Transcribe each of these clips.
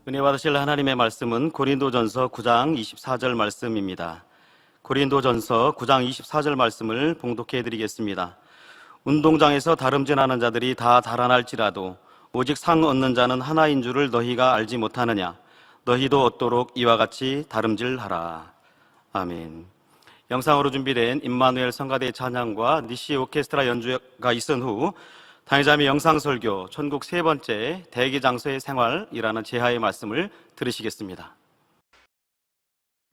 은혜 받으실 하나님의 말씀은 고린도전서 9장 24절 말씀입니다. 고린도전서 9장 24절 말씀을 봉독해 드리겠습니다. 운동장에서 다름질하는 자들이 다 달아날지라도 오직 상 얻는 자는 하나인 줄을 너희가 알지 못하느냐? 너희도 얻도록 이와 같이 다름질하라. 아멘. 영상으로 준비된 임마누엘 성가대 찬양과 니시 오케스트라 연주가 있은 후 당회자매 영상설교 천국 세 번째 대기장소의 생활이라는 제하의 말씀을 들으시겠습니다.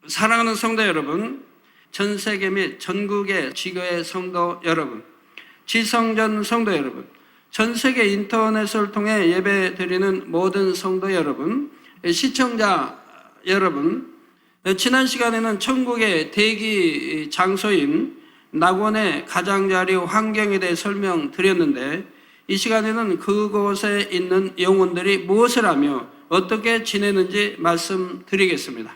사랑하는 성도 여러분, 전 세계 및 전국의 지교회 성도 여러분, 지성전 성도 여러분, 전 세계 인터넷을 통해 예배 드리는 모든 성도 여러분, 시청자 여러분, 지난 시간에는 천국의 대기 장소인 낙원의 가장자리 환경에 대해 설명드렸는데, 이 시간에는 그곳에 있는 영혼들이 무엇을 하며 어떻게 지내는지 말씀드리겠습니다.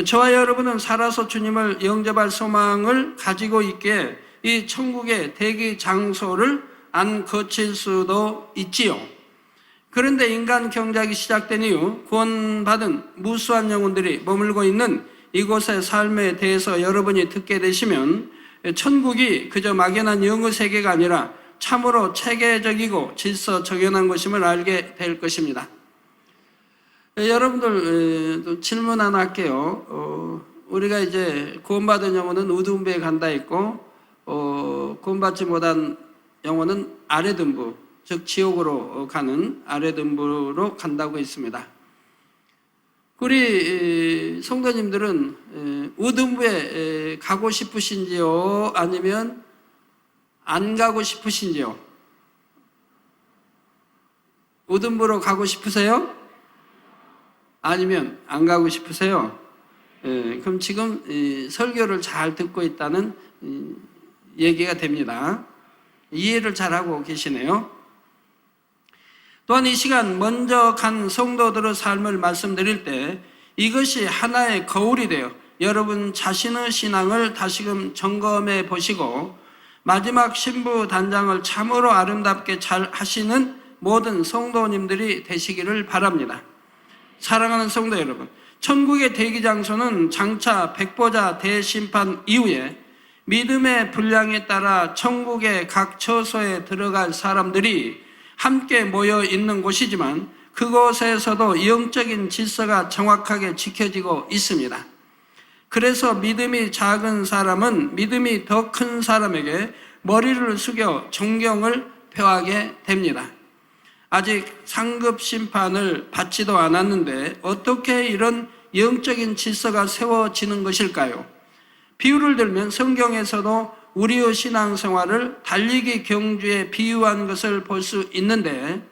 저와 여러분은 살아서 주님을 영접할 소망을 가지고 있기에 이 천국의 대기 장소를 안 거칠 수도 있지요. 그런데 인간 경작이 시작된 이후 구원받은 무수한 영혼들이 머물고 있는 이곳의 삶에 대해서 여러분이 듣게 되시면 천국이 그저 막연한 영의 세계가 아니라 참으로 체계적이고 질서 정연한 것임을 알게 될 것입니다. 여러분들 질문 하나 할게요. 우리가 이제 구원받은 영혼은 우등부에 간다 했고, 구원받지 못한 영혼은 아래등부, 즉 지옥으로 가는 아래등부로 간다고 했습니다. 우리 성도님들은 우등부에 가고 싶으신지요? 아니면 안 가고 싶으신지요? 우등부로 가고 싶으세요? 아니면 안 가고 싶으세요? 그럼 지금 설교를 잘 듣고 있다는 얘기가 됩니다. 이해를 잘하고 계시네요. 또한 이 시간 먼저 간 성도들의 삶을 말씀드릴 때 이것이 하나의 거울이 되어 여러분 자신의 신앙을 다시금 점검해 보시고 마지막 신부 단장을 참으로 아름답게 잘 하시는 모든 성도님들이 되시기를 바랍니다. 사랑하는 성도 여러분, 천국의 대기장소는 장차 백보자 대심판 이후에 믿음의 분량에 따라 천국의 각 처소에 들어갈 사람들이 함께 모여 있는 곳이지만 그곳에서도 영적인 질서가 정확하게 지켜지고 있습니다. 그래서 믿음이 작은 사람은 믿음이 더 큰 사람에게 머리를 숙여 존경을 표하게 됩니다. 아직 상급 심판을 받지도 않았는데 어떻게 이런 영적인 질서가 세워지는 것일까요? 비유를 들면 성경에서도 우리의 신앙생활을 달리기 경주에 비유한 것을 볼 수 있는데,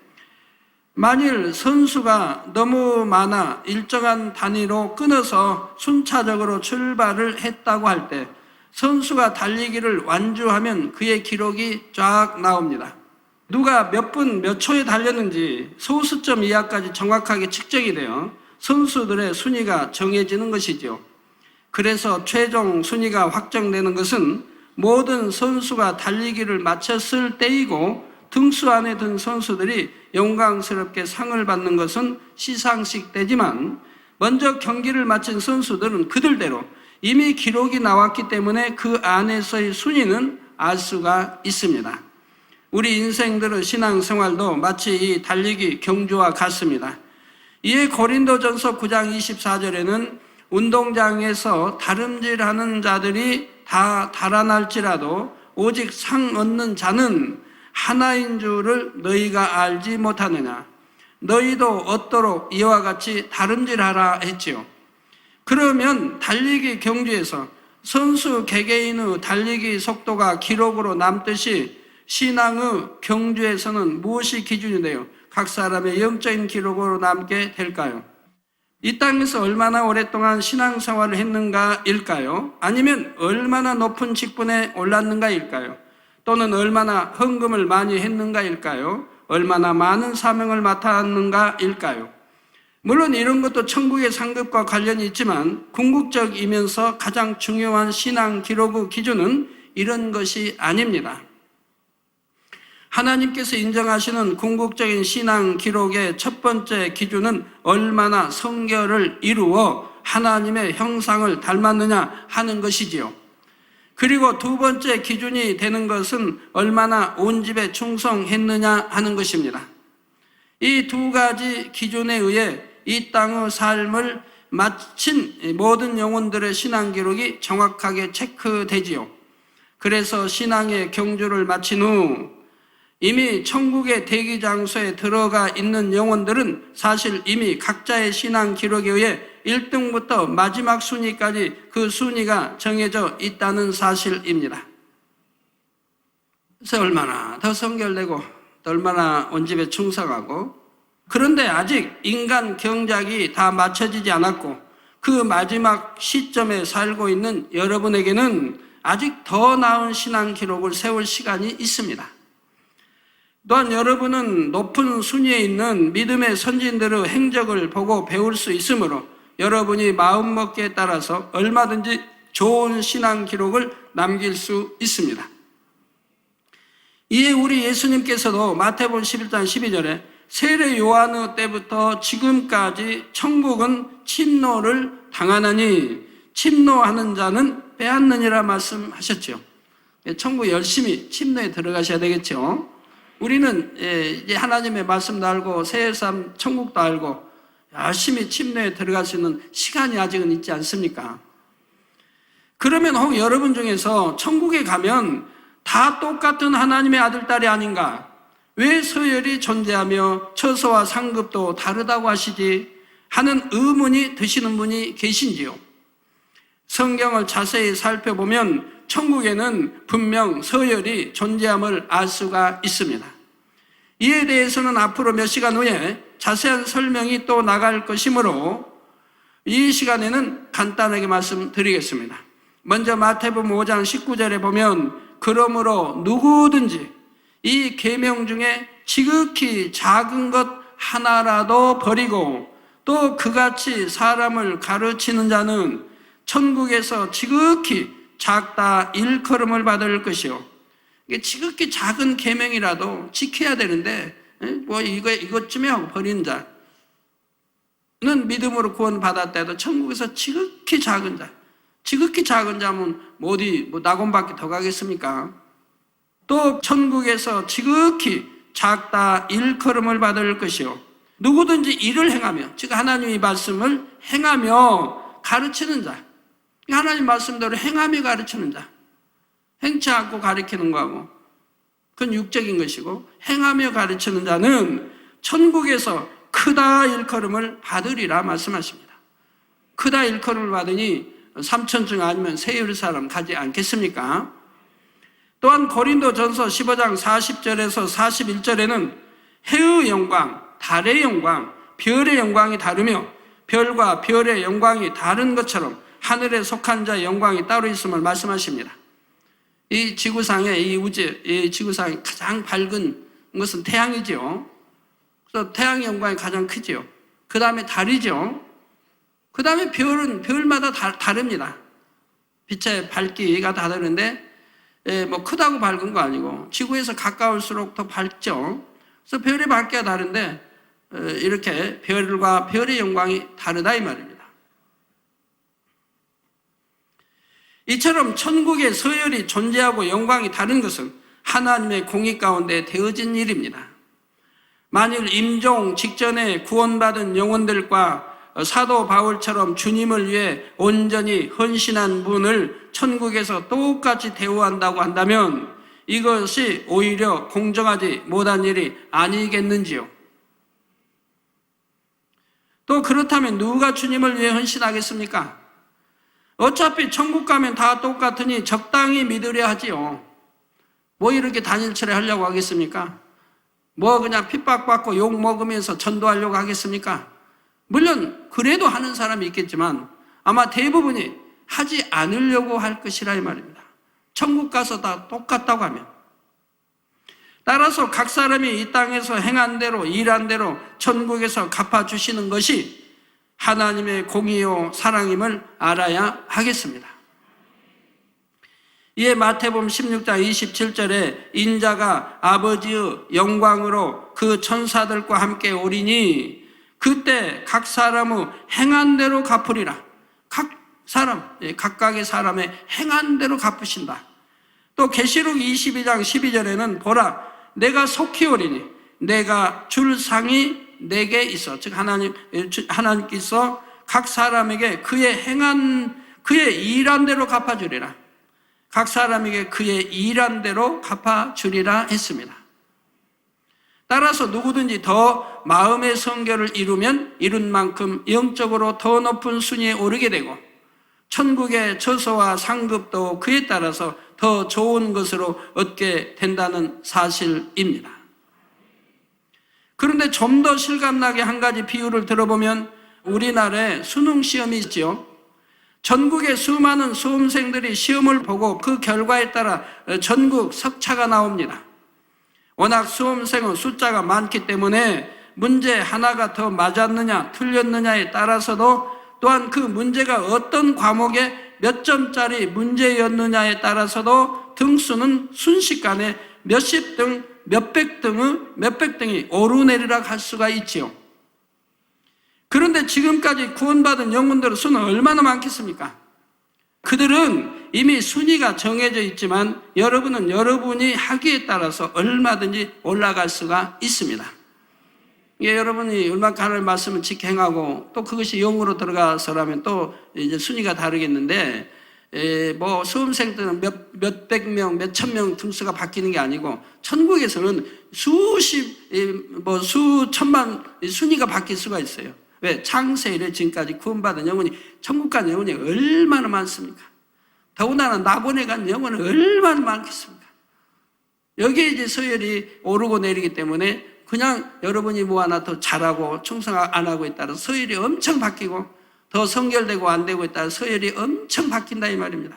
만일 선수가 너무 많아 일정한 단위로 끊어서 순차적으로 출발을 했다고 할 때 선수가 달리기를 완주하면 그의 기록이 쫙 나옵니다. 누가 몇 분 몇 초에 달렸는지 소수점 이하까지 정확하게 측정이 되어 선수들의 순위가 정해지는 것이죠. 그래서 최종 순위가 확정되는 것은 모든 선수가 달리기를 마쳤을 때이고 등수 안에 든 선수들이 영광스럽게 상을 받는 것은 시상식 때지만 먼저 경기를 마친 선수들은 그들대로 이미 기록이 나왔기 때문에 그 안에서의 순위는 알 수가 있습니다. 우리 인생들의 신앙생활도 마치 이 달리기 경주와 같습니다. 이에 고린도전서 9장 24절에는 운동장에서 다름질하는 자들이 다 달아날지라도 오직 상 얻는 자는 하나인 줄을 너희가 알지 못하느냐? 너희도 얻도록 이와 같이 다름질하라 했지요. 그러면 달리기 경주에서 선수 개개인의 달리기 속도가 기록으로 남듯이 신앙의 경주에서는 무엇이 기준이 되어 각 사람의 영적인 기록으로 남게 될까요? 이 땅에서 얼마나 오랫동안 신앙생활을 했는가일까요? 아니면 얼마나 높은 직분에 올랐는가일까요? 또는 얼마나 헌금을 많이 했는가일까요? 얼마나 많은 사명을 맡았는가일까요? 물론 이런 것도 천국의 상급과 관련이 있지만 궁극적이면서 가장 중요한 신앙 기록의 기준은 이런 것이 아닙니다. 하나님께서 인정하시는 궁극적인 신앙 기록의 첫 번째 기준은 얼마나 성결을 이루어 하나님의 형상을 닮았느냐 하는 것이지요. 그리고 두 번째 기준이 되는 것은 얼마나 온 집에 충성했느냐 하는 것입니다. 이 두 가지 기준에 의해 이 땅의 삶을 마친 모든 영혼들의 신앙 기록이 정확하게 체크되지요. 그래서 신앙의 경주를 마친 후 이미 천국의 대기 장소에 들어가 있는 영혼들은 사실 이미 각자의 신앙 기록에 의해 1등부터 마지막 순위까지 그 순위가 정해져 있다는 사실입니다. 그래서 얼마나 더 성결되고 얼마나 온 집에 충성하고, 그런데 아직 인간 경작이 다 맞춰지지 않았고 그 마지막 시점에 살고 있는 여러분에게는 아직 더 나은 신앙 기록을 세울 시간이 있습니다. 또한 여러분은 높은 순위에 있는 믿음의 선진들의 행적을 보고 배울 수 있으므로 여러분이 마음먹기에 따라서 얼마든지 좋은 신앙 기록을 남길 수 있습니다. 이에 우리 예수님께서도 마태복음 11장 12절에 세례 요한의 때부터 지금까지 천국은 침노를 당하나니 침노하는 자는 빼앗느니라 말씀하셨죠. 천국 열심히 침노에 들어가셔야 되겠죠. 우리는 이제 하나님의 말씀도 알고 새해 삶 천국도 알고 열심히 침노에 들어갈 수 있는 시간이 아직은 있지 않습니까? 그러면 혹 여러분 중에서 천국에 가면 다 똑같은 하나님의 아들, 딸이 아닌가? 왜 서열이 존재하며 처소와 상급도 다르다고 하시지? 하는 의문이 드시는 분이 계신지요? 성경을 자세히 살펴보면 천국에는 분명 서열이 존재함을 알 수가 있습니다. 이에 대해서는 앞으로 몇 시간 후에 자세한 설명이 또 나갈 것이므로 이 시간에는 간단하게 말씀드리겠습니다. 먼저 마태복음 5장 19절에 보면 그러므로 누구든지 이 계명 중에 지극히 작은 것 하나라도 버리고 또 그같이 사람을 가르치는 자는 천국에서 지극히 작다 일컬음을 받을 것이요. 이게 지극히 작은 계명이라도 지켜야 되는데 뭐 이것쯤에 하고 버리는 자는 믿음으로 구원받았다 해도 천국에서 지극히 작은 자면 어디 낙원밖에 더 가겠습니까? 또 천국에서 지극히 작다 일컬음을 받을 것이요. 누구든지 이를 행하며, 즉 하나님의 말씀을 행하며 가르치는 자, 하나님 말씀대로 행하며 가르치는 자, 행치 않고 가르치는 거하고 그건 육적인 것이고, 행하며 가르치는 자는 천국에서 크다 일컬음을 받으리라 말씀하십니다. 크다 일컬음을 받으니 삼천증 아니면 세율 사람 가지 않겠습니까? 또한 고린도전서 15장 40절에서 41절에는 해의 영광, 달의 영광, 별의 영광이 다르며 별과 별의 영광이 다른 것처럼 하늘에 속한 자의 영광이 따로 있음을 말씀하십니다. 이 지구상의 이 지구상의 가장 밝은 것은 태양이죠. 그래서 태양의 영광이 가장 크죠. 그 다음에 달이죠. 그 다음에 별은 별마다 다릅니다. 빛의 밝기가 다르는데 뭐 크다고 밝은 거 아니고 지구에서 가까울수록 더 밝죠. 그래서 별의 밝기가 다른데 이렇게 별과 별의 영광이 다르다 이 말입니다. 이처럼 천국의 서열이 존재하고 영광이 다른 것은 하나님의 공의 가운데 되어진 일입니다. 만일 임종 직전에 구원받은 영혼들과 사도 바울처럼 주님을 위해 온전히 헌신한 분을 천국에서 똑같이 대우한다고 한다면 이것이 오히려 공정하지 못한 일이 아니겠는지요. 또 그렇다면 누가 주님을 위해 헌신하겠습니까? 어차피 천국 가면 다 똑같으니 적당히 믿으려 하지요. 뭐 이렇게 단일처리 하려고 하겠습니까? 뭐 그냥 핍박받고 욕 먹으면서 전도하려고 하겠습니까? 물론 그래도 하는 사람이 있겠지만 아마 대부분이 하지 않으려고 할 것이라 이 말입니다. 천국 가서 다 똑같다고 하면. 따라서 각 사람이 이 땅에서 행한 대로 일한 대로 천국에서 갚아주시는 것이 하나님의 공의요 사랑임을 알아야 하겠습니다. 이에 마태복음 16장 27절에 인자가 아버지의 영광으로 그 천사들과 함께 오리니 그때 각 사람의 행한 대로 갚으리라. 각 사람, 각각의 사람의 행한 대로 갚으신다. 또 계시록 22장 12절에는 보라 내가 속히 오리니 내가 줄 상이 내게 있어. 즉 하나님께서 각 사람에게 그의 일한 대로 갚아주리라. 각 사람에게 그의 일한 대로 갚아주리라 했습니다. 따라서 누구든지 더 마음의 성결을 이룬 만큼 영적으로 더 높은 순위에 오르게 되고 천국의 처소와 상급도 그에 따라서 더 좋은 것으로 얻게 된다는 사실입니다. 그런데 좀 더 실감나게 한 가지 비유를 들어보면 우리나라에 수능 시험이 있지요. 전국의 수많은 수험생들이 시험을 보고 그 결과에 따라 전국 석차가 나옵니다. 워낙 수험생의 숫자가 많기 때문에 문제 하나가 더 맞았느냐 틀렸느냐에 따라서도 또한 그 문제가 어떤 과목에 몇 점짜리 문제였느냐에 따라서도 등수는 순식간에 몇십 등, 몇백 등이 오르내리락 할 수가 있지요. 그런데 지금까지 구원받은 영혼들의 수는 얼마나 많겠습니까? 그들은 이미 순위가 정해져 있지만 여러분은 여러분이 하기에 따라서 얼마든지 올라갈 수가 있습니다. 여러분이 얼마나 하나님의 말씀을 지켜 행하고 또 그것이 영으로 들어가서라면 또 이제 순위가 다르겠는데 뭐 수험생들은 몇백 명, 몇천 명 등수가 바뀌는 게 아니고 천국에서는 수천만 순위가 바뀔 수가 있어요. 왜? 창세 이래 지금까지 구원받은 영혼이 천국 간 영혼이 얼마나 많습니까? 더군다나 나본에 간 영혼은 얼마나 많겠습니까? 여기에 이제 서열이 오르고 내리기 때문에 그냥 여러분이 뭐 하나 더 잘하고 충성 안 하고에 따라 서열이 엄청 바뀌고 더 성결되고 안 되고에 따라 서열이 엄청 바뀐다 이 말입니다.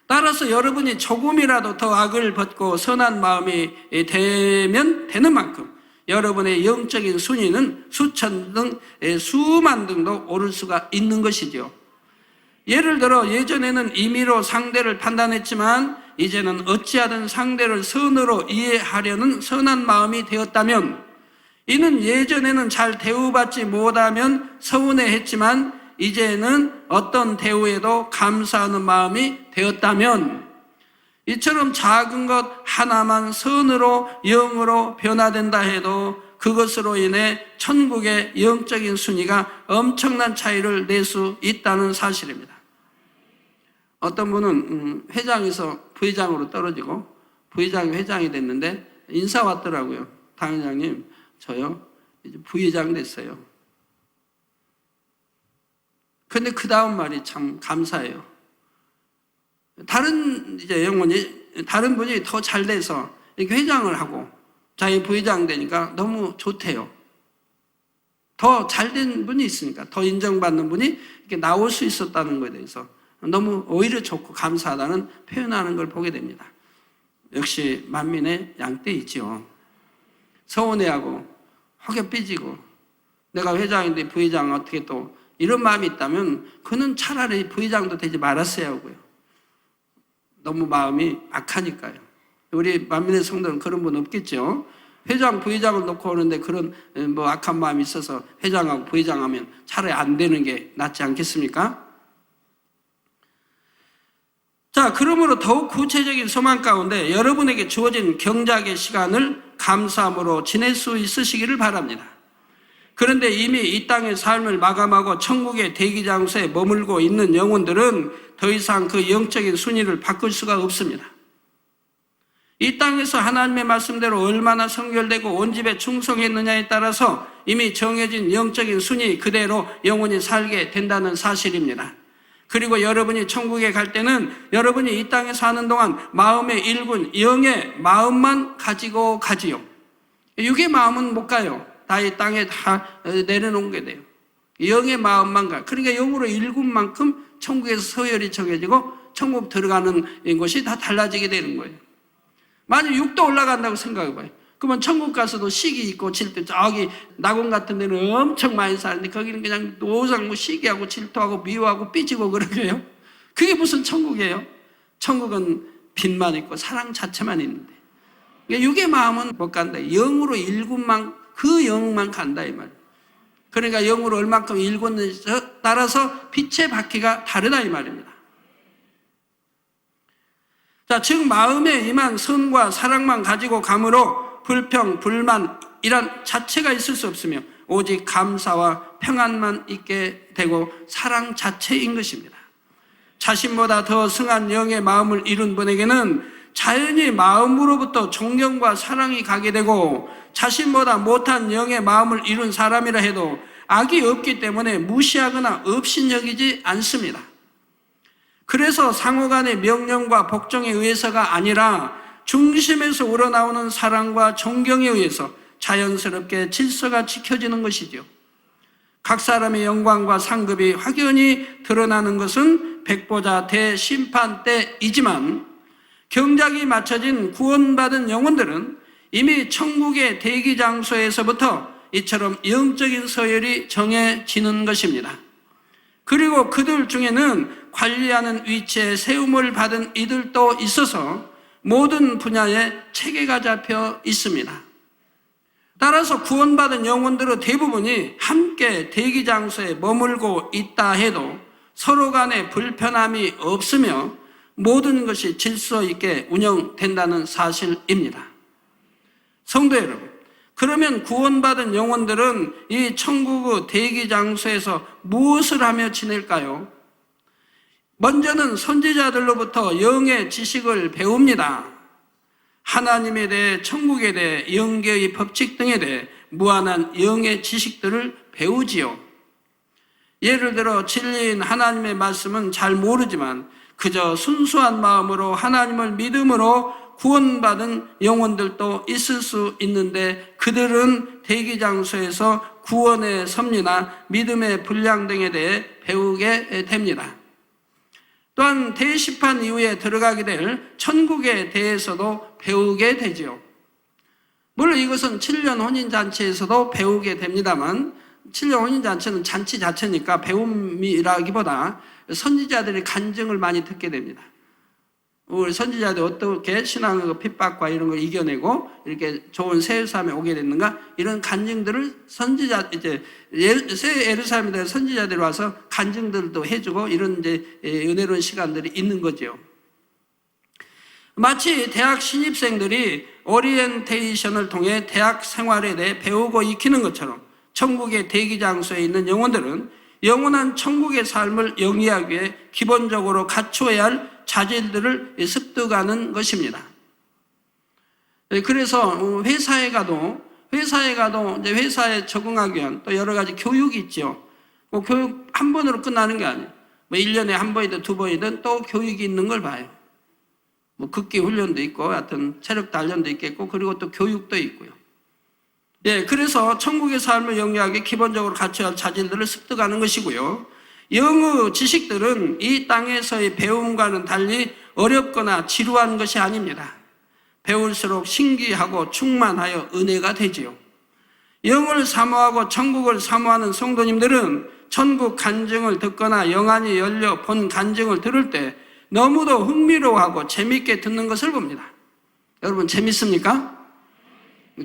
따라서 여러분이 조금이라도 더 악을 벗고 선한 마음이 되는 만큼 여러분의 영적인 순위는 수천 등, 수만 등도 오를 수가 있는 것이죠. 예를 들어 예전에는 임의로 상대를 판단했지만 이제는 어찌하든 상대를 선으로 이해하려는 선한 마음이 되었다면 이는 예전에는 잘 대우받지 못하면 서운해했지만 이제는 어떤 대우에도 감사하는 마음이 되었다면 이처럼 작은 것 하나만 선으로 영으로 변화된다 해도 그것으로 인해 천국의 영적인 순위가 엄청난 차이를 낼 수 있다는 사실입니다. 어떤 분은 회장에서 부회장으로 떨어지고 부회장이 회장이 됐는데 인사 왔더라고요. 당회장님 저요 이제 부회장 됐어요. 근데 그 다음 말이 참 감사해요. 다른 분이 더 잘 돼서 이렇게 회장을 하고 자기 부회장 되니까 너무 좋대요. 더 잘 된 분이 있으니까 더 인정받는 분이 이렇게 나올 수 있었다는 것에 대해서 너무 오히려 좋고 감사하다는 표현하는 걸 보게 됩니다. 역시 만민의 양떼이지요. 서운해하고 혹여 삐지고 내가 회장인데 부회장 어떻게 또 이런 마음이 있다면 그는 차라리 부회장도 되지 말았어야 하고요. 너무 마음이 악하니까요. 우리 만민의 성도는 그런 분 없겠죠. 회장, 부회장을 놓고 오는데 그런 악한 마음이 있어서 회장하고 부회장하면 차라리 안 되는 게 낫지 않겠습니까? 자, 그러므로 더욱 구체적인 소망 가운데 여러분에게 주어진 경작의 시간을 감사함으로 지낼 수 있으시기를 바랍니다. 그런데 이미 이 땅의 삶을 마감하고 천국의 대기 장소에 머물고 있는 영혼들은 더 이상 그 영적인 순위를 바꿀 수가 없습니다. 이 땅에서 하나님의 말씀대로 얼마나 성결되고 온 집에 충성했느냐에 따라서 이미 정해진 영적인 순위 그대로 영혼이 살게 된다는 사실입니다. 그리고 여러분이 천국에 갈 때는 여러분이 이 땅에 사는 동안 마음의 일군 영의 마음만 가지고 가지요. 육의 마음은 못 가요. 다 이 땅에 다 내려놓은 게 돼요. 영의 마음만 가. 그러니까 영으로 일군 만큼 천국에서 서열이 정해지고 천국 들어가는 것이 다 달라지게 되는 거예요. 만약 6도 올라간다고 생각해봐요. 그러면 천국 가서도 시기 있고 질투, 저기 낙원 같은 데는 엄청 많이 사는데 거기는 그냥 노상 시기하고 질투하고 미워하고 삐지고 그러게요. 그게 무슨 천국이에요? 천국은 빛만 있고 사랑 자체만 있는데 육의 마음은 못 간다. 영으로 일군만 그 영만 간다 이 말이에요. 그러니까 영으로 얼만큼 일궜는지 따라서 빛의 바퀴가 다르다 이 말입니다. 자, 즉 마음에 임한 선과 사랑만 가지고 감으로 불평, 불만 이란 자체가 있을 수 없으며 오직 감사와 평안만 있게 되고 사랑 자체인 것입니다. 자신보다 더 승한 영의 마음을 이룬 분에게는 자연히 마음으로부터 존경과 사랑이 가게 되고 자신보다 못한 영의 마음을 이룬 사람이라 해도 악이 없기 때문에 무시하거나 업신여기지 않습니다. 그래서 상호간의 명령과 복종에 의해서가 아니라 중심에서 우러나오는 사랑과 존경에 의해서 자연스럽게 질서가 지켜지는 것이죠. 각 사람의 영광과 상급이 확연히 드러나는 것은 백보자 대심판 때이지만 경작이 맞춰진 구원받은 영혼들은 이미 천국의 대기 장소에서부터 이처럼 영적인 서열이 정해지는 것입니다. 그리고 그들 중에는 관리하는 위치에 세움을 받은 이들도 있어서 모든 분야에 체계가 잡혀 있습니다. 따라서 구원받은 영혼들의 대부분이 함께 대기 장소에 머물고 있다 해도 서로 간에 불편함이 없으며 모든 것이 질서 있게 운영된다는 사실입니다. 성도 여러분, 그러면 구원받은 영혼들은 이 천국의 대기 장소에서 무엇을 하며 지낼까요? 먼저는 선지자들로부터 영의 지식을 배웁니다. 하나님에 대해, 천국에 대해, 영계의 법칙 등에 대해 무한한 영의 지식들을 배우지요. 예를 들어 진리인 하나님의 말씀은 잘 모르지만 그저 순수한 마음으로 하나님을 믿음으로 구원받은 영혼들도 있을 수 있는데 그들은 대기장소에서 구원의 섭리나 믿음의 분량 등에 대해 배우게 됩니다. 또한 대시판 이후에 들어가게 될 천국에 대해서도 배우게 되죠. 물론 이것은 7년 혼인잔치에서도 배우게 됩니다만 7년 혼인잔치는 잔치 자체니까 배움이라기보다 선지자들이 간증을 많이 듣게 됩니다. 우리 선지자들이 어떻게 신앙의 핍박과 이런 걸 이겨내고 이렇게 좋은 새 예루살렘에 오게 됐는가 이런 간증들을 선지자 이제 새 예루살렘에 대한 선지자들이 와서 간증들도 해주고 이런 이제 은혜로운 시간들이 있는 거죠. 마치 대학 신입생들이 오리엔테이션을 통해 대학 생활에 대해 배우고 익히는 것처럼 천국의 대기 장소에 있는 영혼들은 영원한 천국의 삶을 영위하기 위해 기본적으로 갖추어야 할 자질들을 습득하는 것입니다. 그래서 회사에 가도 이제 회사에 적응하기 위한 또 여러 가지 교육이 있죠. 교육 한 번으로 끝나는 게 아니에요. 1년에 한 번이든 두 번이든 또 교육이 있는 걸 봐요. 극기 훈련도 있고, 하여튼 체력 단련도 있겠고, 그리고 또 교육도 있고요. 예, 그래서 천국의 삶을 영위하기 기본적으로 갖춰야 할 자질들을 습득하는 것이고요. 영의 지식들은 이 땅에서의 배움과는 달리 어렵거나 지루한 것이 아닙니다. 배울수록 신기하고 충만하여 은혜가 되지요. 영을 사모하고 천국을 사모하는 성도님들은 천국 간증을 듣거나 영안이 열려 본 간증을 들을 때 너무도 흥미로워하고 재미있게 듣는 것을 봅니다. 여러분 재밌습니까?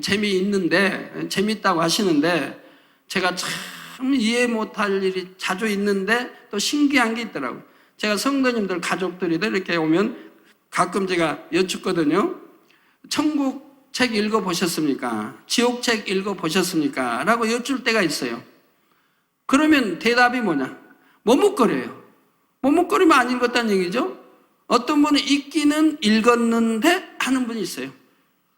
재미있는데, 재밌다고 하시는데 제가 참 이해 못할 일이 자주 있는데 또 신기한 게 있더라고요. 제가 성도님들 가족들이들 이렇게 오면 가끔 제가 여쭙거든요. 천국 책 읽어보셨습니까? 지옥 책 읽어보셨습니까? 라고 여쭐 때가 있어요. 그러면 대답이 뭐냐? 머뭇거려요. 머뭇거리면 안 읽었다는 얘기죠. 어떤 분은 읽기는 읽었는데 하는 분이 있어요.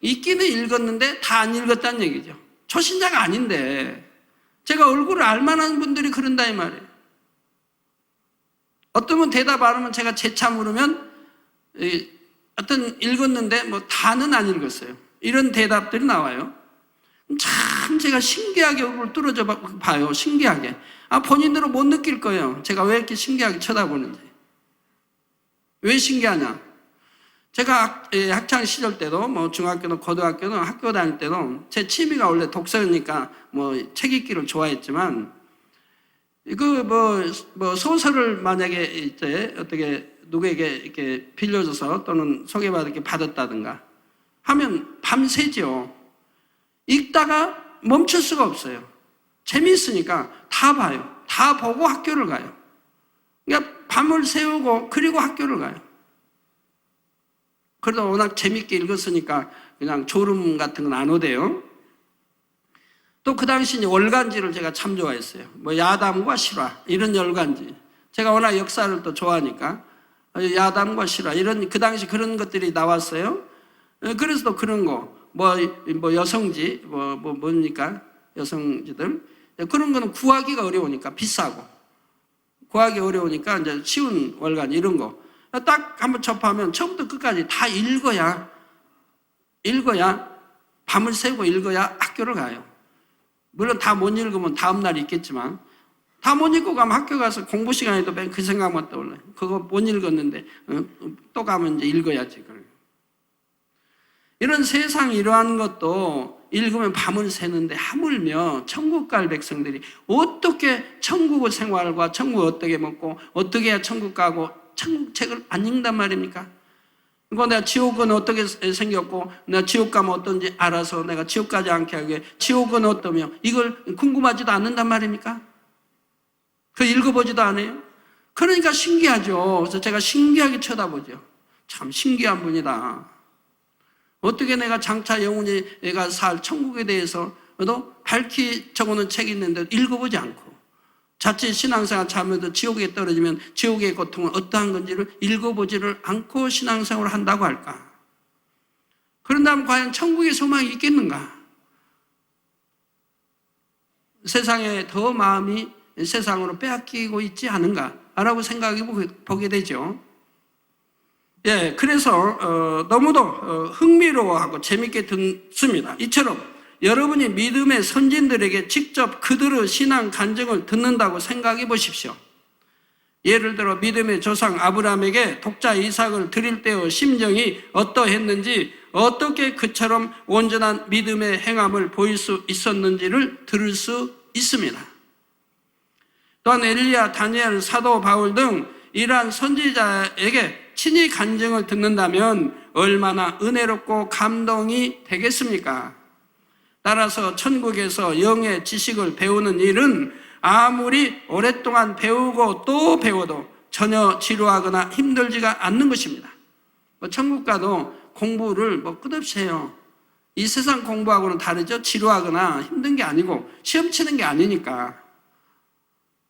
읽기는 읽었는데 다 안 읽었다는 얘기죠. 초신자가 아닌데 제가 얼굴을 알만한 분들이 그런다 이 말이에요. 어떤 분 대답 안 하면 제가 재차 물으면 어떤 읽었는데 다는 안 읽었어요. 이런 대답들이 나와요. 참 제가 신기하게 얼굴을 뚫어져 봐요. 신기하게. 본인들은 못 느낄 거예요. 제가 왜 이렇게 신기하게 쳐다보는지. 왜 신기하냐? 제가 학창 시절 때도 중학교든 고등학교든 학교 다닐 때도 제 취미가 원래 독서니까 책 읽기를 좋아했지만 소설을 만약에 이제 어떻게 누구에게 이렇게 빌려줘서 또는 소개받아 이렇게 받았다든가 하면 밤새죠. 읽다가 멈출 수가 없어요. 재미있으니까 다 봐요. 다 보고 학교를 가요. 그러니까 밤을 새우고 그리고 학교를 가요. 그러다 워낙 재밌게 읽었으니까 그냥 졸음 같은 건 안 오대요. 또 그 당시 월간지를 제가 참 좋아했어요. 뭐 야담과 실화 이런 월간지. 제가 워낙 역사를 또 좋아하니까 야담과 실화 이런 그 당시 그런 것들이 나왔어요. 그래서 또 그런 거 뭐 여성지 뭡니까 여성지들 그런 거는 구하기가 어려우니까 비싸고 구하기 어려우니까 이제 쉬운 월간 이런 거 딱 한번 접하면 처음부터 끝까지 다 읽어야 밤을 새고 읽어야 학교를 가요. 물론 다 못 읽으면 다음 날 있겠지만 다 못 읽고 가면 학교 가서 공부 시간에도 맨 그 생각만 떠올라요. 그거 못 읽었는데 또 가면 이제 읽어야지. 이런 세상이 이러한 것도 읽으면 밤을 새는데 하물며 천국 갈 백성들이 어떻게 천국의 생활과 천국을 어떻게 먹고 어떻게 해야 천국 가고 천국 책을 안 읽는단 말입니까? 그리고 내가 지옥은 어떻게 생겼고 내가 지옥 가면 어떤지 알아서 내가 지옥 가지 않게 하게 지옥은 어떠며 이걸 궁금하지도 않는단 말입니까? 그 읽어보지도 않아요? 그러니까 신기하죠. 그래서 제가 신기하게 쳐다보죠. 참 신기한 분이다. 어떻게 내가 장차 영원히 내가 살 천국에 대해서도 밝히 적어놓은 책이 있는데 읽어보지 않고 자칫 신앙생활 잘하면서 지옥에 떨어지면 지옥의 고통은 어떠한 건지를 읽어보지를 않고 신앙생활을 한다고 할까? 그런다면 과연 천국의 소망이 있겠는가? 세상에 더 마음이 세상으로 빼앗기고 있지 않은가? 라고 생각해 보게 되죠. 예, 그래서 너무도 흥미로워하고 재밌게 듣습니다. 이처럼 여러분이 믿음의 선진들에게 직접 그들의 신앙 간증을 듣는다고 생각해 보십시오. 예를 들어 믿음의 조상 아브라함에게 독자 이삭을 드릴 때의 심정이 어떠했는지 어떻게 그처럼 온전한 믿음의 행함을 보일 수 있었는지를 들을 수 있습니다. 또한 엘리야, 다니엘, 사도 바울 등 이러한 선지자에게 친히 간증을 듣는다면 얼마나 은혜롭고 감동이 되겠습니까? 따라서 천국에서 영의 지식을 배우는 일은 아무리 오랫동안 배우고 또 배워도 전혀 지루하거나 힘들지가 않는 것입니다. 천국 가도 공부를 끝없이 해요. 이 세상 공부하고는 다르죠. 지루하거나 힘든 게 아니고 시험 치는 게 아니니까.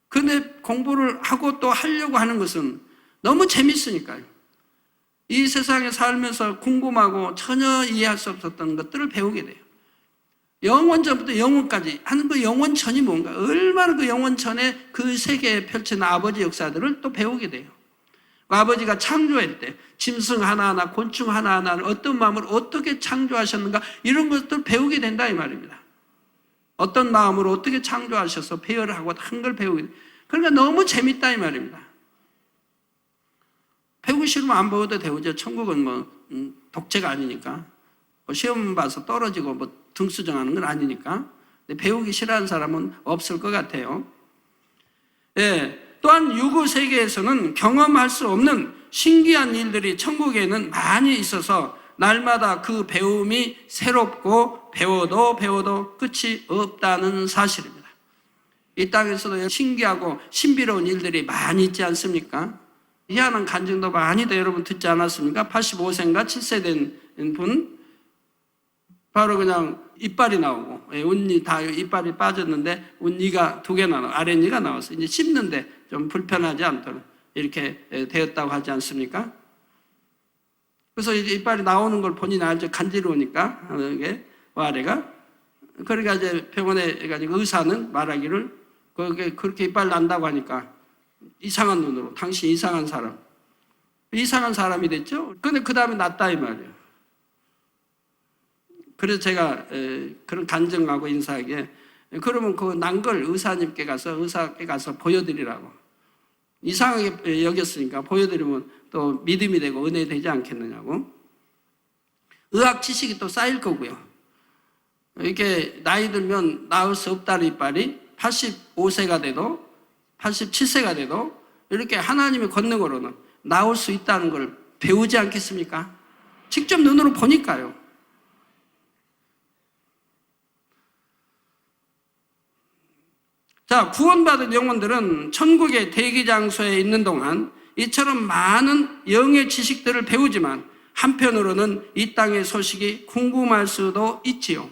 근데 공부를 하고 또 하려고 하는 것은 너무 재밌으니까요. 이 세상에 살면서 궁금하고 전혀 이해할 수 없었던 것들을 배우게 돼요. 영원전부터 영원까지 하는 그 영원전이 뭔가, 얼마나 그 영원전에 그 세계에 펼친 아버지 역사들을 또 배우게 돼요. 아버지가 창조할 때 짐승 하나하나, 곤충 하나하나를 어떤 마음으로 어떻게 창조하셨는가 이런 것들을 배우게 된다 이 말입니다. 어떤 마음으로 어떻게 창조하셔서 배열을 하고 한 걸 배우게 돼요. 그러니까 너무 재밌다 이 말입니다. 배우기 싫으면 안 배워도 되죠. 천국은 독재가 아니니까. 시험 봐서 떨어지고 등수정하는 건 아니니까. 근데 배우기 싫어하는 사람은 없을 것 같아요. 예. 또한 유구 세계에서는 경험할 수 없는 신기한 일들이 천국에는 많이 있어서 날마다 그 배움이 새롭고 배워도 끝이 없다는 사실입니다. 이 땅에서도 신기하고 신비로운 일들이 많이 있지 않습니까? 희한한 간증도 많이 여러분 듣지 않았습니까? 85세인가 7세 된 분, 바로 그냥 이빨이 나오고, 운니 다 이빨이 빠졌는데, 운니가 2개 나와, 아랫니가 나와서 이제 씹는데 좀 불편하지 않도록 이렇게 되었다고 하지 않습니까? 그래서 이제 이빨이 나오는 걸 본인이 알죠. 간지러우니까, 이게, 아래가. 그러니까 이제 병원에 가지고 의사는 말하기를, 그렇게 이빨 난다고 하니까, 이상한 눈으로 당신 이상한 사람이 됐죠. 근데 그 다음에 낫다 이 말이에요. 그래서 제가 그런 간증하고 인사하게 그러면 그 난 걸 의사께 가서 보여드리라고. 이상하게 여겼으니까 보여드리면 또 믿음이 되고 은혜 되지 않겠느냐고. 의학 지식이 또 쌓일 거고요. 이렇게 나이 들면 나을 수 없다는 이빨이 85세가 돼도 87세가 돼도 이렇게 하나님의 권능으로는 나올 수 있다는 걸 배우지 않겠습니까? 직접 눈으로 보니까요. 자, 구원받은 영혼들은 천국의 대기 장소에 있는 동안 이처럼 많은 영의 지식들을 배우지만 한편으로는 이 땅의 소식이 궁금할 수도 있지요.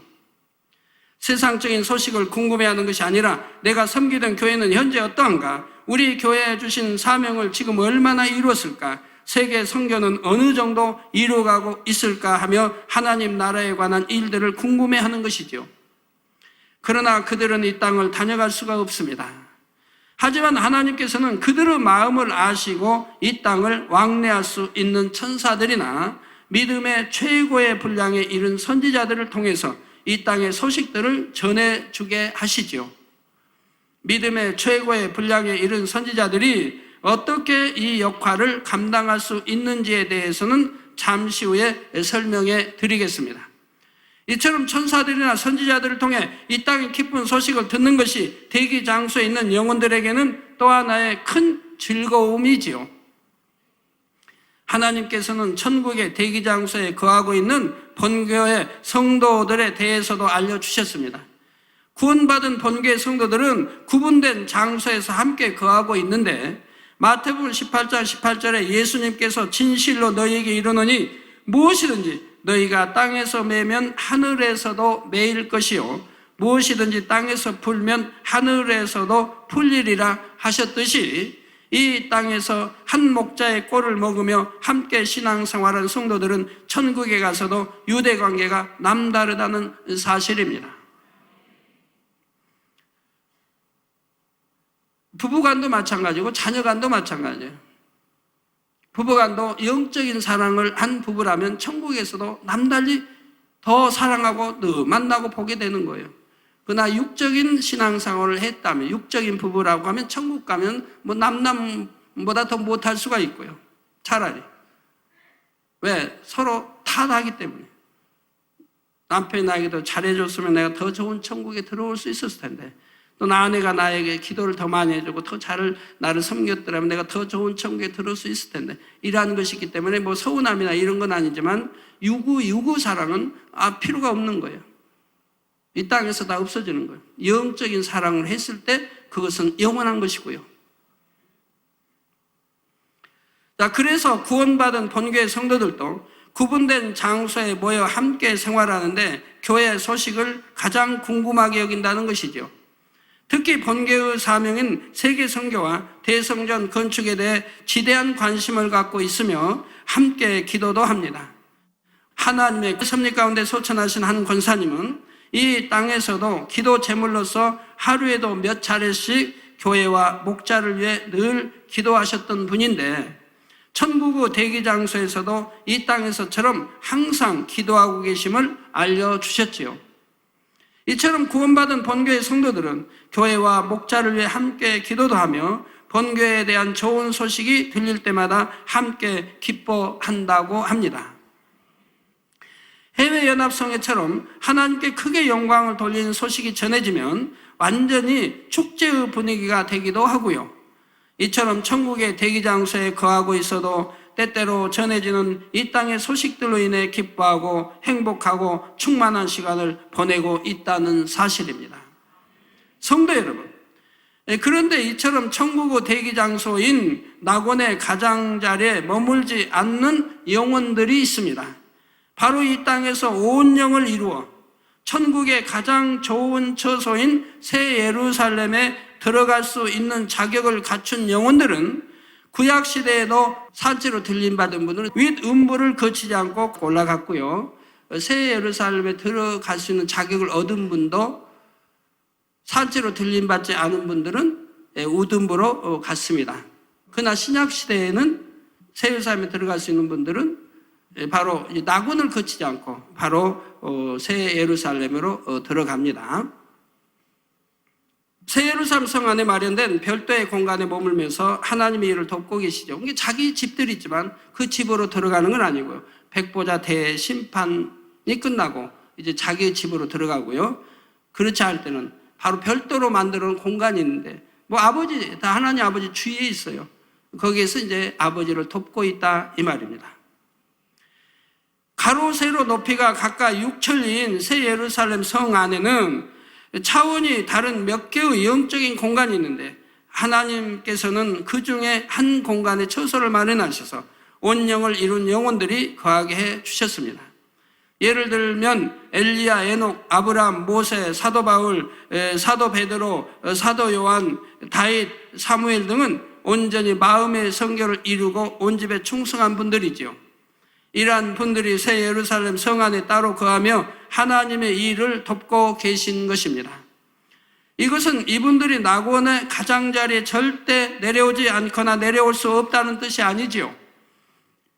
세상적인 소식을 궁금해하는 것이 아니라 내가 섬기던 교회는 현재 어떠한가? 우리 교회에 주신 사명을 지금 얼마나 이루었을까? 세계 선교는 어느 정도 이루어가고 있을까 하며 하나님 나라에 관한 일들을 궁금해하는 것이지요. 그러나 그들은 이 땅을 다녀갈 수가 없습니다. 하지만 하나님께서는 그들의 마음을 아시고 이 땅을 왕래할 수 있는 천사들이나 믿음의 최고의 분량에 이른 선지자들을 통해서 이 땅의 소식들을 전해주게 하시지요. 믿음의 최고의 분량에 이른 선지자들이 어떻게 이 역할을 감당할 수 있는지에 대해서는 잠시 후에 설명해 드리겠습니다. 이처럼 천사들이나 선지자들을 통해 이 땅의 기쁜 소식을 듣는 것이 대기 장소에 있는 영혼들에게는 또 하나의 큰 즐거움이지요. 하나님께서는 천국의 대기 장소에 거하고 있는 본교의 성도들에 대해서도 알려주셨습니다. 구원받은 본교의 성도들은 구분된 장소에서 함께 거하고 있는데 마태복음 18장 18절에 예수님께서 진실로 너희에게 이르노니 무엇이든지 너희가 땅에서 매면 하늘에서도 매일 것이요 무엇이든지 땅에서 풀면 하늘에서도 풀리리라 하셨듯이 이 땅에서 한 목자의 꼴을 먹으며 함께 신앙생활한 성도들은 천국에 가서도 유대관계가 남다르다는 사실입니다. 부부간도 마찬가지고 자녀간도 마찬가지예요. 부부간도 영적인 사랑을 한 부부라면 천국에서도 남달리 더 사랑하고 더 만나고 보게 되는 거예요. 그러나 육적인 신앙생활을 했다면, 육적인 부부라고 하면 천국 가면 뭐 남남보다 더 못할 수가 있고요. 차라리. 왜? 서로 탓하기 때문에. 남편이 나에게 더 잘해줬으면 내가 더 좋은 천국에 들어올 수 있었을 텐데, 또 나 아내가 나에게 기도를 더 많이 해주고 더 잘 나를 섬겼더라면 내가 더 좋은 천국에 들어올 수 있을 텐데, 이러한 것이 있기 때문에 뭐 서운함이나 이런 건 아니지만 유구 사랑은 필요가 없는 거예요. 이 땅에서 다 없어지는 거예요. 영적인 사랑을 했을 때 그것은 영원한 것이고요. 자, 그래서 구원받은 본교의 성도들도 구분된 장소에 모여 함께 생활하는데 교회의 소식을 가장 궁금하게 여긴다는 것이죠. 특히 본교의 사명인 세계 선교와 대성전 건축에 대해 지대한 관심을 갖고 있으며 함께 기도도 합니다. 하나님의 섭리 가운데 소천하신 한 권사님은 이 땅에서도 기도 제물로서 하루에도 몇 차례씩 교회와 목자를 위해 늘 기도하셨던 분인데 천국의 대기 장소에서도 이 땅에서처럼 항상 기도하고 계심을 알려주셨지요. 이처럼 구원받은 본교의 성도들은 교회와 목자를 위해 함께 기도도 하며 본교에 대한 좋은 소식이 들릴 때마다 함께 기뻐한다고 합니다. 해외연합성회처럼 하나님께 크게 영광을 돌리는 소식이 전해지면 완전히 축제의 분위기가 되기도 하고요. 이처럼 천국의 대기장소에 거하고 있어도 때때로 전해지는 이 땅의 소식들로 인해 기뻐하고 행복하고 충만한 시간을 보내고 있다는 사실입니다. 성도 여러분, 그런데 이처럼 천국의 대기장소인 낙원의 가장자리에 머물지 않는 영혼들이 있습니다. 바로 이 땅에서 온 영을 이루어 천국의 가장 좋은 처소인 새 예루살렘에 들어갈 수 있는 자격을 갖춘 영혼들은 구약시대에도 산지로 들림받은 분들은 윗 음부를 거치지 않고 올라갔고요. 새 예루살렘에 들어갈 수 있는 자격을 얻은 분도 산지로 들림받지 않은 분들은 우등부로 갔습니다. 그러나 신약시대에는 새 예루살렘에 들어갈 수 있는 분들은 바로 낙원을 거치지 않고 바로 새 예루살렘으로 들어갑니다. 새 예루살렘 성 안에 마련된 별도의 공간에 머물면서 하나님의 일을 돕고 계시죠. 이게 자기 집들이 있지만 그 집으로 들어가는 건 아니고요. 백보자 대심판이 끝나고 이제 자기의 집으로 들어가고요. 그렇지 않을 때는 바로 별도로 만들어 놓은 공간이 있는데 뭐 아버지 다 하나님 아버지 주위에 있어요. 거기에서 이제 아버지를 돕고 있다 이 말입니다. 가로 세로 높이가 각각 6천리인 새 예루살렘 성 안에는 차원이 다른 몇 개의 영적인 공간이 있는데 하나님께서는 그 중에 한 공간에 처소를 마련하셔서 온영을 이룬 영혼들이 거하게 해 주셨습니다. 예를 들면 엘리야, 에녹, 아브라함, 모세, 사도 바울, 사도 베드로, 사도 요한, 다윗, 사무엘 등은 온전히 마음의 성결을 이루고 온 집에 충성한 분들이지요. 이러한 분들이 새 예루살렘 성 안에 따로 거하며 하나님의 일을 돕고 계신 것입니다. 이것은 이분들이 낙원의 가장자리에 절대 내려오지 않거나 내려올 수 없다는 뜻이 아니지요.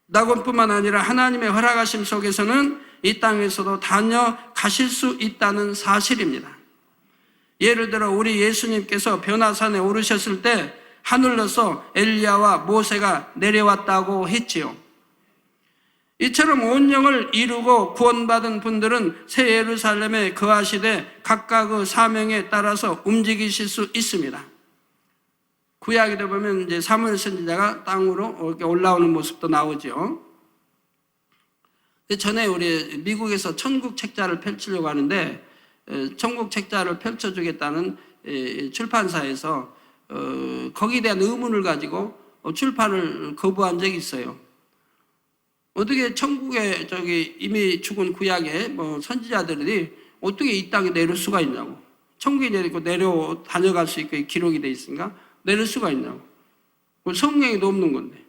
낙원뿐만 아니라 하나님의 허락하심 속에서는 이 땅에서도 다녀가실 수 있다는 사실입니다. 예를 들어 우리 예수님께서 변화산에 오르셨을 때 하늘로서 엘리야와 모세가 내려왔다고 했지요. 이처럼 온영을 이루고 구원받은 분들은 새 예루살렘에 거하시되 각각의 사명에 따라서 움직이실 수 있습니다. 구약에도 보면 이제 사무엘 선지자가 땅으로 이렇게 올라오는 모습도 나오죠. 전에 우리 미국에서 천국 책자를 펼치려고 하는데 천국 책자를 펼쳐주겠다는 출판사에서 거기에 대한 의문을 가지고 출판을 거부한 적이 있어요. 어떻게 천국에 이미 죽은 구약의 선지자들이 어떻게 이 땅에 내릴 수가 있냐고. 천국에 내려 다녀갈 수 있게 기록이 돼 있으니까 내릴 수가 있냐고. 성경에도 없는 건데.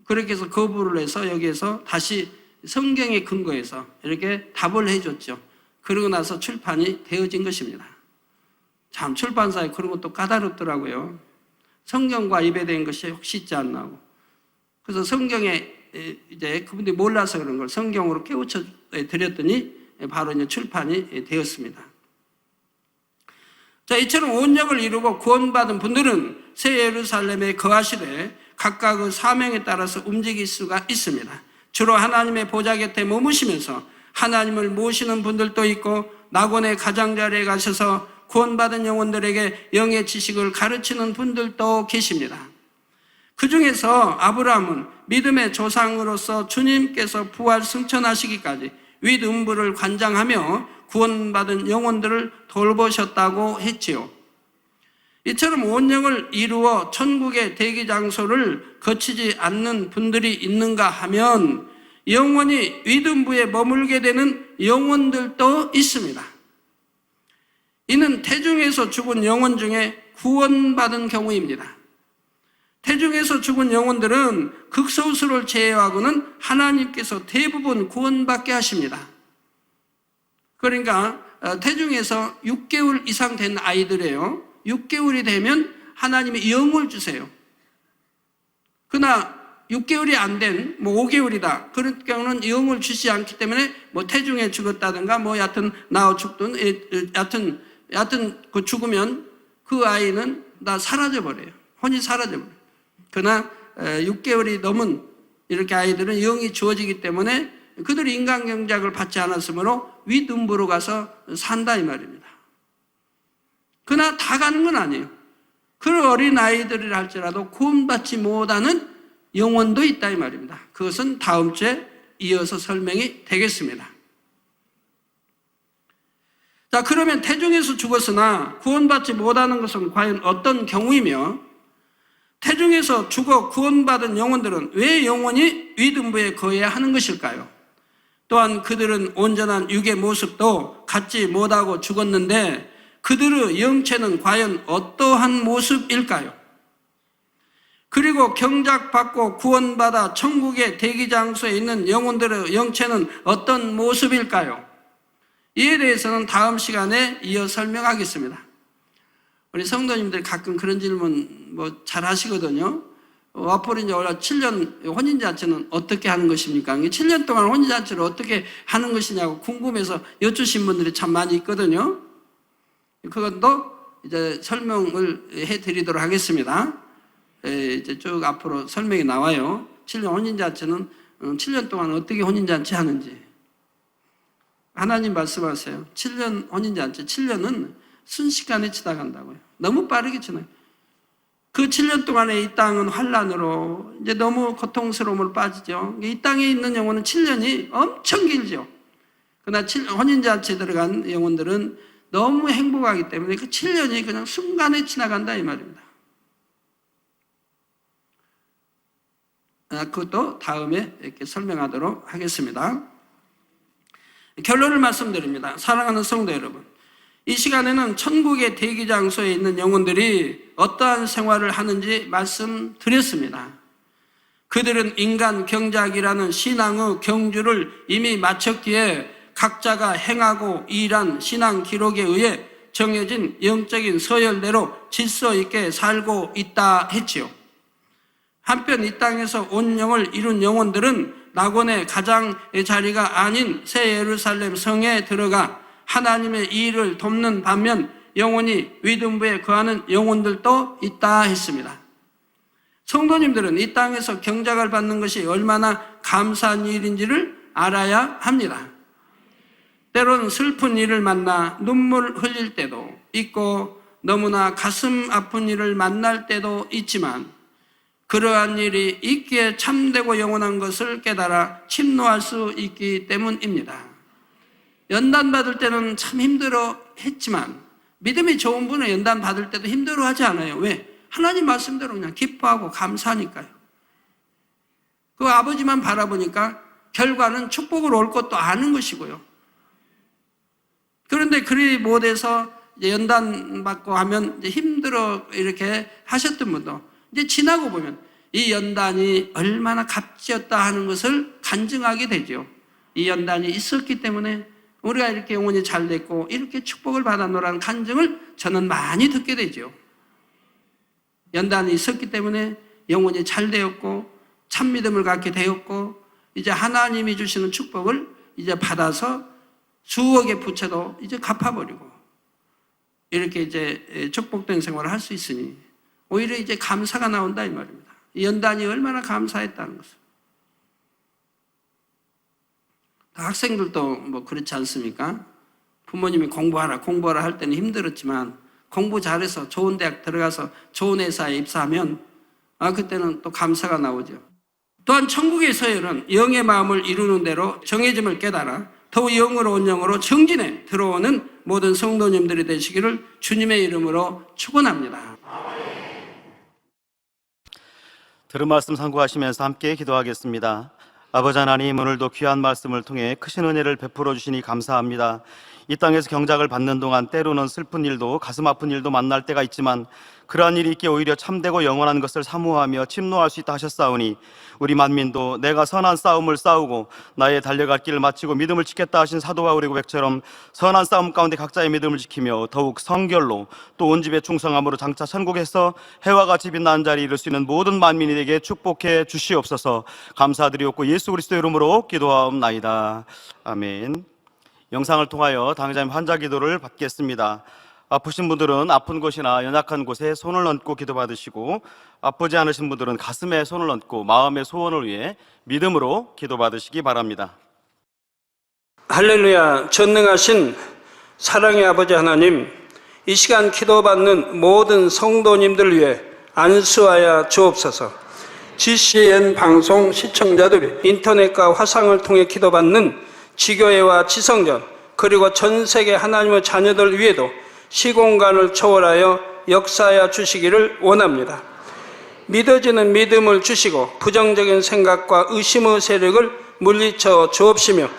그렇게 해서 거부를 해서 여기에서 다시 성경의 근거에서 이렇게 답을 해줬죠. 그러고 나서 출판이 되어진 것입니다. 참 출판사에 그런 것도 까다롭더라고요. 성경과 입에된 것이 혹시 있지 않나 하고. 그래서 성경에 이제 그분들이 몰라서 그런 걸 성경으로 깨우쳐 드렸더니 바로 이제 출판이 되었습니다. 자, 이처럼 온영을 이루고 구원받은 분들은 새 예루살렘에 거하시되 각각의 사명에 따라서 움직일 수가 있습니다. 주로 하나님의 보좌 곁에 머무시면서 하나님을 모시는 분들도 있고 낙원의 가장자리에 가셔서 구원받은 영혼들에게 영의 지식을 가르치는 분들도 계십니다. 그 중에서 아브라함은 믿음의 조상으로서 주님께서 부활 승천하시기까지 윗음부를 관장하며 구원받은 영혼들을 돌보셨다고 했지요. 이처럼 온영을 이루어 천국의 대기 장소를 거치지 않는 분들이 있는가 하면 영원히 윗음부에 머물게 되는 영혼들도 있습니다. 이는 태중에서 죽은 영혼 중에 구원받은 경우입니다. 태중에서 죽은 영혼들은 극소수를 제외하고는 하나님께서 대부분 구원받게 하십니다. 그러니까 태중에서 6개월 이상 된 아이들이에요. 6개월이 되면 하나님이 영을 주세요. 그러나 6개월이 안 된 5개월이다. 그런 경우는 영을 주시지 않기 때문에 태중에 죽었다든가 여하튼 나와 죽든 여하튼 그 죽으면 그 아이는 다 사라져버려요. 혼이 사라져버려요. 그러나 6개월이 넘은 이렇게 아이들은 영이 주어지기 때문에 그들이 인간 경작을 받지 않았으므로 윗음부로 가서 산다 이 말입니다. 그러나 다 가는 건 아니에요. 그 어린 아이들이라 할지라도 구원받지 못하는 영혼도 있다 이 말입니다. 그것은 다음 주에 이어서 설명이 되겠습니다. 자, 그러면 태중에서 죽었으나 구원받지 못하는 것은 과연 어떤 경우이며 태중에서 죽어 구원받은 영혼들은 왜 영원히 윗음부에 거해야 하는 것일까요? 또한 그들은 온전한 육의 모습도 갖지 못하고 죽었는데 그들의 영체는 과연 어떠한 모습일까요? 그리고 경작받고 구원받아 천국의 대기장소에 있는 영혼들의 영체는 어떤 모습일까요? 이에 대해서는 다음 시간에 이어 설명하겠습니다. 우리 성도님들 가끔 그런 질문 잘 하시거든요. 앞으로 이제 올해 7년 혼인잔치는 어떻게 하는 것입니까? 7년 동안 혼인잔치를 어떻게 하는 것이냐고 궁금해서 여쭈신 분들이 참 많이 있거든요. 그것도 이제 설명을 해 드리도록 하겠습니다. 이제 쭉 앞으로 설명이 나와요. 7년 혼인잔치는 7년 동안 어떻게 혼인잔치 하는지. 하나님 말씀하세요. 7년 혼인잔치, 7년은 순식간에 지나간다고요. 너무 빠르게 지나요. 그 7년 동안에 이 땅은 환란으로 이제 너무 고통스러움을 빠지죠. 이 땅에 있는 영혼은 7년이 엄청 길죠. 그러나 혼인잔치에 들어간 영혼들은 너무 행복하기 때문에 그 7년이 그냥 순간에 지나간다 이 말입니다. 그것도 다음에 이렇게 설명하도록 하겠습니다. 결론을 말씀드립니다. 사랑하는 성도 여러분, 이 시간에는 천국의 대기 장소에 있는 영혼들이 어떠한 생활을 하는지 말씀드렸습니다. 그들은 인간 경작이라는 신앙의 경주를 이미 마쳤기에 각자가 행하고 일한 신앙 기록에 의해 정해진 영적인 서열대로 질서 있게 살고 있다 했지요. 한편 이 땅에서 온영을 이룬 영혼들은 낙원의 가장 자리가 아닌 새 예루살렘 성에 들어가 하나님의 일을 돕는 반면 영원히 위등부에 거하는 영혼들도 있다 했습니다. 성도님들은 이 땅에서 경작을 받는 것이 얼마나 감사한 일인지를 알아야 합니다. 때로는 슬픈 일을 만나 눈물 흘릴 때도 있고 너무나 가슴 아픈 일을 만날 때도 있지만 그러한 일이 있기에 참되고 영원한 것을 깨달아 침노할 수 있기 때문입니다. 연단 받을 때는 참 힘들어 했지만 믿음이 좋은 분은 연단 받을 때도 힘들어 하지 않아요. 왜? 하나님 말씀대로 그냥 기뻐하고 감사하니까요. 그 아버지만 바라보니까 결과는 축복으로 올 것도 아는 것이고요. 그런데 그리 못해서 이제 연단 받고 하면 이제 힘들어 이렇게 하셨던 분도 이제 지나고 보면 이 연단이 얼마나 값지었다 하는 것을 간증하게 되죠. 이 연단이 있었기 때문에 우리가 이렇게 영혼이 잘 됐고 이렇게 축복을 받았노라는 간증을 저는 많이 듣게 되죠. 연단이 있었기 때문에 영혼이 잘 되었고 참 믿음을 갖게 되었고 이제 하나님이 주시는 축복을 이제 받아서 수억의 부채도 이제 갚아버리고 이렇게 이제 축복된 생활을 할 수 있으니 오히려 이제 감사가 나온다 이 말입니다. 연단이 얼마나 감사했다는 것을. 학생들도 뭐 그렇지 않습니까? 부모님이 공부하라 할 때는 힘들었지만 공부 잘해서 좋은 대학 들어가서 좋은 회사에 입사하면 그때는 또 감사가 나오죠. 또한 천국의 서열은 영의 마음을 이루는 대로 정해짐을 깨달아 더욱 영으로 온 영으로 정진에 들어오는 모든 성도님들이 되시기를 주님의 이름으로 축원합니다. 들은 말씀 상고하시면서 함께 기도하겠습니다. 아버지 하나님, 오늘도 귀한 말씀을 통해 크신 은혜를 베풀어 주시니 감사합니다. 이 땅에서 경작을 받는 동안 때로는 슬픈 일도 가슴 아픈 일도 만날 때가 있지만 그러한 일이 있기에 오히려 참되고 영원한 것을 사모하며 침노할 수 있다 하셨사오니 우리 만민도 내가 선한 싸움을 싸우고 나의 달려갈 길을 마치고 믿음을 지켰다 하신 사도 바울의 고백처럼 선한 싸움 가운데 각자의 믿음을 지키며 더욱 성결로 또 온 집에 충성함으로 장차 천국에서 해와 같이 빛나는 자리에 이를 수 있는 모든 만민이 되게 축복해 주시옵소서. 감사드리옵고 예수 그리스도의 이름으로 기도하옵나이다. 아멘. 영상을 통하여 당장님 환자 기도를 받겠습니다. 아프신 분들은 아픈 곳이나 연약한 곳에 손을 얹고 기도받으시고 아프지 않으신 분들은 가슴에 손을 얹고 마음의 소원을 위해 믿음으로 기도받으시기 바랍니다. 할렐루야. 전능하신 사랑의 아버지 하나님, 이 시간 기도받는 모든 성도님들 위해 안수하여 주옵소서. GCN 방송 시청자들이 인터넷과 화상을 통해 기도받는 지교회와 지성전 그리고 전 세계 하나님의 자녀들 위에도 시공간을 초월하여 역사하여 주시기를 원합니다. 믿어지는 믿음을 주시고 부정적인 생각과 의심의 세력을 물리쳐 주옵시며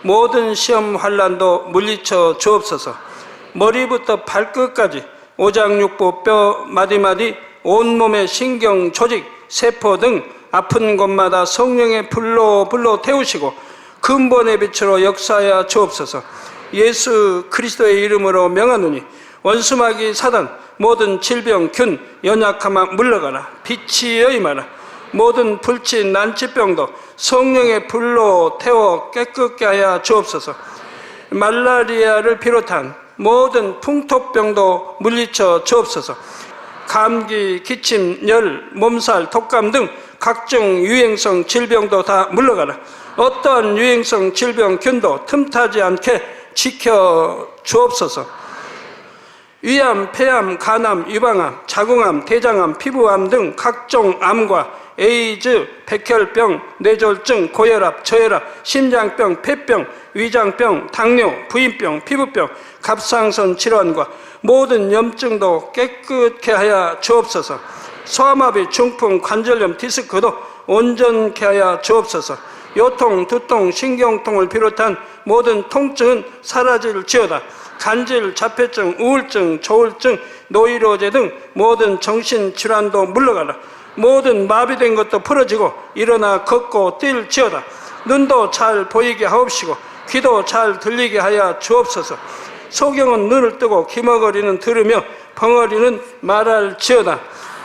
모든 시험 환난도 물리쳐 주옵소서. 머리부터 발끝까지 오장육부 뼈 마디마디 온몸의 신경 조직 세포 등 아픈 곳마다 성령의 불로 태우시고 근본의 빛으로 역사하여 주옵소서. 예수 그리스도의 이름으로 명하노니 원수마귀 사단 모든 질병 균 연약함아 물러가라. 빛이 임하라. 모든 불친 난치병도 성령의 불로 태워 깨끗게 하여 주옵소서. 말라리아를 비롯한 모든 풍토병도 물리쳐 주옵소서. 감기, 기침, 열, 몸살, 독감 등 각종 유행성 질병도 다 물러가라. 어떠한 유행성 질병 균도 틈타지 않게 지켜 주옵소서. 위암, 폐암, 간암, 유방암, 자궁암, 대장암, 피부암 등 각종 암과 에이즈, 백혈병, 뇌졸중, 고혈압, 저혈압, 심장병, 폐병, 위장병, 당뇨, 부인병, 피부병, 갑상선 질환과 모든 염증도 깨끗게 하여 주옵소서. 소아마비, 중풍, 관절염, 디스크도 온전케 하여 주옵소서. 요통, 두통, 신경통을 비롯한 모든 통증은 사라질지어다. 간질, 자폐증, 우울증, 조울증, 노이로제 등 모든 정신질환도 물러가라. 모든 마비된 것도 풀어지고 일어나 걷고 뛸지어다. 눈도 잘 보이게 하옵시고 귀도 잘 들리게 하여 주옵소서. 소경은 눈을 뜨고 기머거리는 들으며 벙어리는 말할지어다.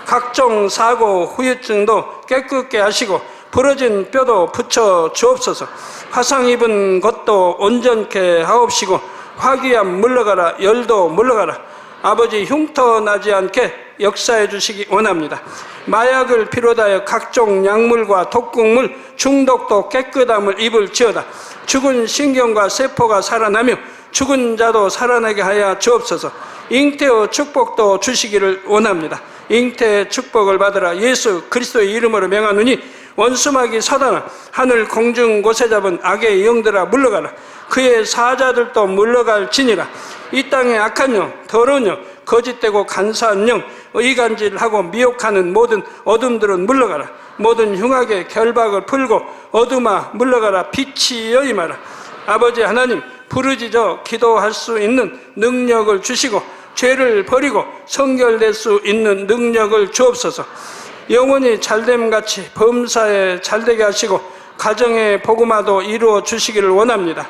각종 사고, 후유증도 깨끗게 하시고 부러진 뼈도 붙여 주옵소서. 화상 입은 것도 온전케 하옵시고 화기암 물러가라. 열도 물러가라. 아버지 흉터 나지 않게 역사해 주시기 원합니다. 마약을 비롯하여 각종 약물과 독극물 중독도 깨끗함을 입을지어다. 죽은 신경과 세포가 살아나며 죽은 자도 살아나게 하여 주옵소서. 잉태의 축복도 주시기를 원합니다. 잉태의 축복을 받으라. 예수 그리스도의 이름으로 명하노니 원수마귀 사단아, 하늘 공중 곳에 잡은 악의 영들아 물러가라. 그의 사자들도 물러갈지니라. 이 땅의 악한 영, 더러운 영, 거짓되고 간사한 영, 의간질하고 미혹하는 모든 어둠들은 물러가라. 모든 흉악의 결박을 풀고 어둠아 물러가라. 빛이 여임하라. 아버지 하나님, 부르짖어 기도할 수 있는 능력을 주시고 죄를 버리고 성결될 수 있는 능력을 주옵소서. 영혼이 잘됨같이 범사에 잘되게 하시고 가정의 복음화도 이루어 주시기를 원합니다.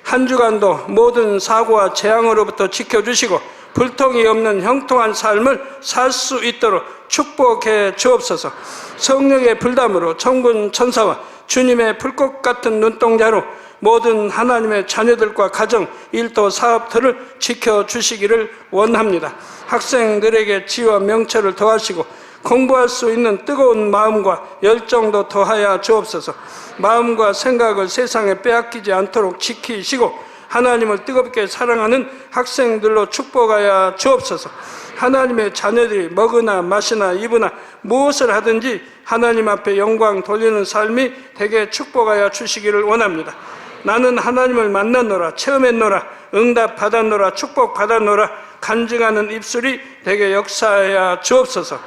한 주간도 모든 사고와 재앙으로부터 지켜주시고 불통이 없는 형통한 삶을 살 수 있도록 축복해 주옵소서. 성령의 불담으로 천군 천사와 주님의 불꽃 같은 눈동자로 모든 하나님의 자녀들과 가정, 일도, 사업들을 지켜주시기를 원합니다. 학생들에게 지혜와 명철을 더하시고 공부할 수 있는 뜨거운 마음과 열정도 더하여 주옵소서. 마음과 생각을 세상에 빼앗기지 않도록 지키시고 하나님을 뜨겁게 사랑하는 학생들로 축복하여 주옵소서. 하나님의 자녀들이 먹으나 마시나 입으나 무엇을 하든지 하나님 앞에 영광 돌리는 삶이 되게 축복하여 주시기를 원합니다. 나는 하나님을 만났노라, 체험했노라, 응답 받았노라, 축복 받았노라 간증하는 입술이 되게 역사하여 주옵소서.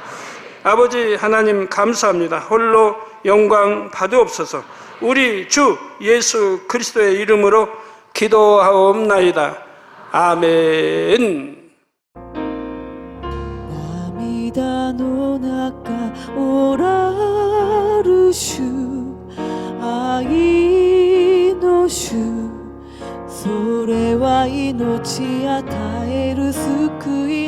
아버지 하나님 감사합니다. 홀로 영광 받으옵소서. 우리 주 예수 그리스도의 이름으로 기도하옵나이다. 아멘. 涙の中おらる主愛の主それは命与える救い